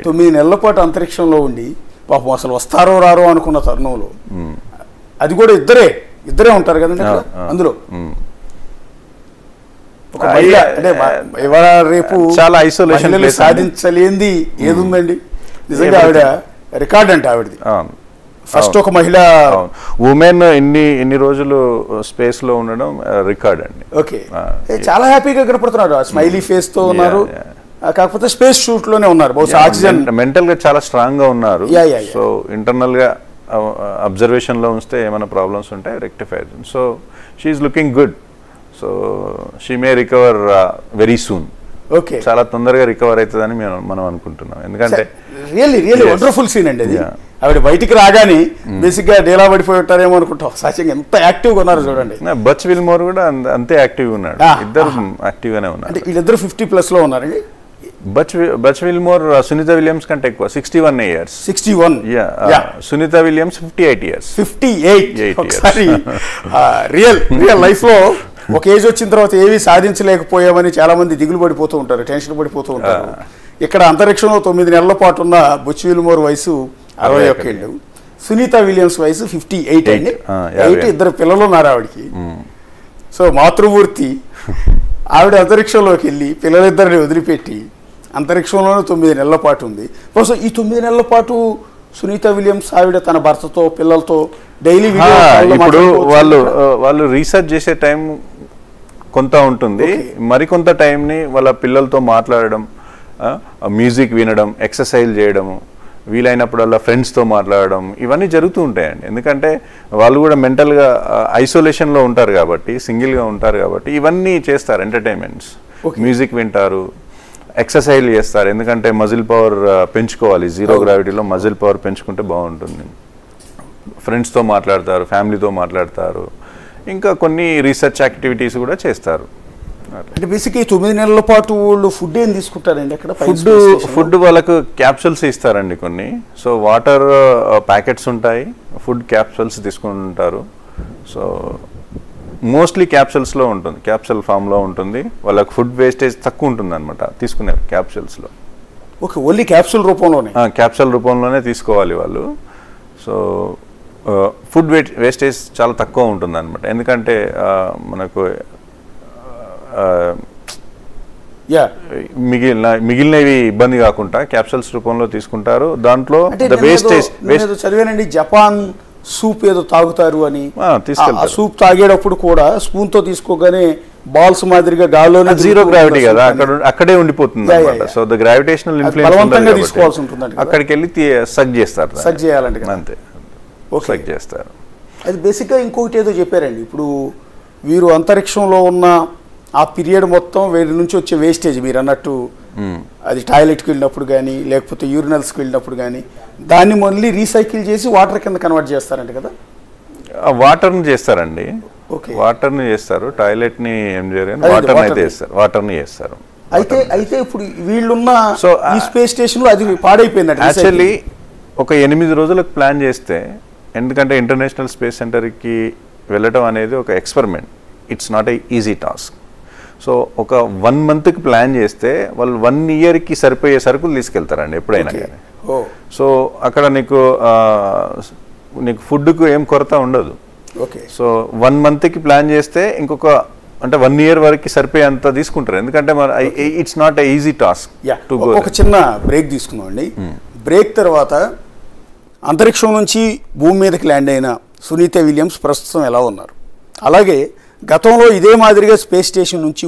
9 నెలల పాటు అంతరిక్షంలో ఉండి పాపం అసలు వస్తారో రారో అనుకున్న తరుణంలో అది కూడా ఇద్దరే ఉంటారు కదండి అందులో. ఒక మహిళ అంటే ఇవాళ రేపు చాలా ఐసోలేషన్ సాధించలేంది ఏది ఉందండి నిజంగా ఆవిడ రికార్డ్ అంటే ఆవిడది. ఫస్ట్ ఒక మహిళ ఉమెన్ ఎన్ని రోజులు స్పేస్ లో ఉండడం రికార్డ్ అండి. ఓకే, చాలా హ్యాపీగా కనపడుతున్నారు, స్మైలీ ఫేస్ తో ఉన్నారు. కాకపోతే స్పేస్ షూట్ లోనే ఉన్నారు, బహుశా ఆక్సిజన్ మెంటల్ గా చాలా స్ట్రాంగ్ గా ఉన్నారు. సో ఇంటర్నల్ గా అబ్జర్వేషన్ లో ఉంచితే ఏమైనా ప్రాబ్లమ్స్ ఉంటే rectify. So she's looking good. So she may recover very soon. Okay, చాలా తొందరగా రికవర్ అవుతుందని మనం అనుకుంటున్నాం. ఎందుకంటే రియల్లీ వండర్ఫుల్ సీన్ అండి అది. ఆవిడ బయటికి రాగానే బేసిక్ గా డేలా పడిపోయి ఉంటారేమో అనుకుంటాం. సహజంగా ఎంత యాక్టివ్ గా ఉన్నారు చూడండి. బచ్ విల్మోర్ కూడా అంతే యాక్టివ్ ఉన్నాడు, ఇద్దరు యాక్టివ్ గానే ఉన్నారు. అంటే వీళ్ళిద్దరు 50+ లో ఉన్నారండి. బచ్ విల్మోర్ సునీత విలియమ్స్ కంటే ఎక్కువ, 61 years. 61. Sunita Williams 58 years. 58. Real life లో ఒక ఏజ్ వచ్చిన తర్వాత ఏవి సాధించలేకపోయామని చాలా మంది దిగులు పడిపోతూ ఉంటారు, టెన్షన్ పడిపోతూ ఉంటారు. ఇక్కడ అంతరిక్షంలో 9 నెలల పాటు ఉన్న బచ్ విల్మోర్ వయసు 61 ఏళ్ళు, సునీత విలియమ్స్ వయసు 58 అండి. 8 ఇద్దరు పిల్లలు ఉన్నారు ఆవిడకి. సో మాతృమూర్తి ఆవిడ అంతరిక్షంలోకి వెళ్ళి పిల్లలిద్దరిని వదిలిపెట్టి అంతరిక్షంలోనే 9 నెలల పాటు ఉంది. బహుశా ఈ 9 నెలల పాటు సునీత విలియమ్స్ ఆవిడ తన భర్తతో పిల్లలతో డైలీ ఇప్పుడు వాళ్ళు రీసెర్చ్ చేసే టైం కొంత ఉంటుంది, మరికొంత టైంని వాళ్ళ పిల్లలతో మాట్లాడడం, మ్యూజిక్ వినడం, ఎక్సర్సైజ్ చేయడము, వీలైనప్పుడల్లా ఫ్రెండ్స్తో మాట్లాడడం, ఇవన్నీ జరుగుతూ ఉంటాయండి. ఎందుకంటే వాళ్ళు కూడా మెంటల్గా ఐసోలేషన్లో ఉంటారు కాబట్టి, సింగిల్గా ఉంటారు కాబట్టి ఇవన్నీ చేస్తారు. ఎంటర్టైన్మెంట్స్, మ్యూజిక్ వింటారు, ఎక్సర్సైజ్ చేస్తారు. ఎందుకంటే మజిల్ పవర్ పెంచుకోవాలి, జీరో గ్రావిటీలో మజిల్ పవర్ పెంచుకుంటే బాగుంటుంది. ఫ్రెండ్స్తో మాట్లాడతారు, ఫ్యామిలీతో మాట్లాడతారు, ఇంకా కొన్ని రీసెర్చ్ యాక్టివిటీస్ కూడా చేస్తారు. అంటే బేసిక్గా 9 నెలల పాటు వాళ్ళు ఫుడ్ ఏం తీసుకుంటారండి అక్కడ? ఫుడ్ వాళ్ళకు క్యాప్సూల్స్ ఇస్తారండి కొన్ని. సో వాటర్ ప్యాకెట్స్ ఉంటాయి, ఫుడ్ క్యాప్సూల్స్ తీసుకుంటారు. సో మోస్ట్లీ క్యాప్సూల్స్లో ఉంటుంది, క్యాప్సూల్ ఫామ్లో ఉంటుంది. వాళ్ళకి ఫుడ్ వేస్టేజ్ తక్కువ ఉంటుంది అనమాట తీసుకునే క్యాప్సూల్స్లో. ఓకే, ఓన్లీ క్యాప్సూల్ రూపంలోనే? క్యాప్సూల్ రూపంలోనే తీసుకోవాలి వాళ్ళు. సో ఫుడ్ వేస్టేజ్ చాలా తక్కువ ఉంటుంది అనమాట. ఎందుకంటే మనకు మిగిలినవి ఇబ్బంది కాకుండా క్యాప్సూల్స్ రూపంలో తీసుకుంటారు. దాంట్లో వేస్టేజ్ చదివానండి, జపాన్ సూప్ ఏదో తాగుతారు అని. ఆ సూప్ తాగేటప్పుడు కూడా స్పూన్ తో తీసుకోగానే బాల్స్ మాదిరిగా గాల్లోనే, జీరో గ్రావిటీ కదా, అక్కడే ఉండిపోతుంది అనమాట. సో ద గ్రావిటేషనల్ ఇన్ఫ్లుయెన్స్ తీసుకోవాల్సి ఉంటుంది, అక్కడికి వెళ్ళి సగ్ చేస్తారు, సగ్ చేయాలంటే అంతే, సగ్ చేస్తారు. అది బేసిక్గా ఇంకొకటి ఏదో చెప్పారండి. ఇప్పుడు వీరు అంతరిక్షంలో ఉన్న ఆ పీరియడ్ మొత్తం వీరి నుంచి వచ్చే వేస్టేజ్ మీరు అన్నట్టు, అది టాయిలెట్కి వెళ్ళినప్పుడు కానీ లేకపోతే యూరినల్స్కి వెళ్ళినప్పుడు కానీ దాన్ని మళ్ళీ రీసైకిల్ చేసి వాటర్ కింద కన్వర్ట్ చేస్తారంట కదా? వాటర్ని చేస్తారండి, వాటర్ని చేస్తారు. టాయిలెట్ని ఏం చేయరు, వాటర్ని చేస్తారు. అయితే ఇప్పుడు వీళ్ళున్న ఈ స్పేస్ స్టేషన్లో అది పాడైపోయిందంట. యాక్చువల్లీ ఒక 8 రోజులకు ప్లాన్ చేస్తే, ఎందుకంటే ఇంటర్నేషనల్ స్పేస్ సెంటర్కి వెళ్ళటం అనేది ఒక experiment, it's not a easy task. So ఒక 1 monthకి ప్లాన్ చేస్తే వాళ్ళు 1 yearకి సరిపోయే సరుకులు తీసుకెళ్తారండి ఎప్పుడైనా కానీ. సో అక్కడ నీకు ఫుడ్కు ఏం కొరత ఉండదు. సో 1 monthకి ప్లాన్ చేస్తే ఇంకొక అంటే 1 year వరకు సరిపోయేంత తీసుకుంటారు. ఎందుకంటే it's not a easy task to go. ఒక చిన్న బ్రేక్ తీసుకుందామండి. బ్రేక్ తర్వాత అంతరిక్షం నుంచి భూమి మీదకి ల్యాండ్ అయిన సునీత విలియమ్స్ ప్రస్తుతం ఎలా ఉన్నారు, అలాగే గతంలో ఇదే మాదిరిగా స్పేస్ స్టేషన్ నుంచి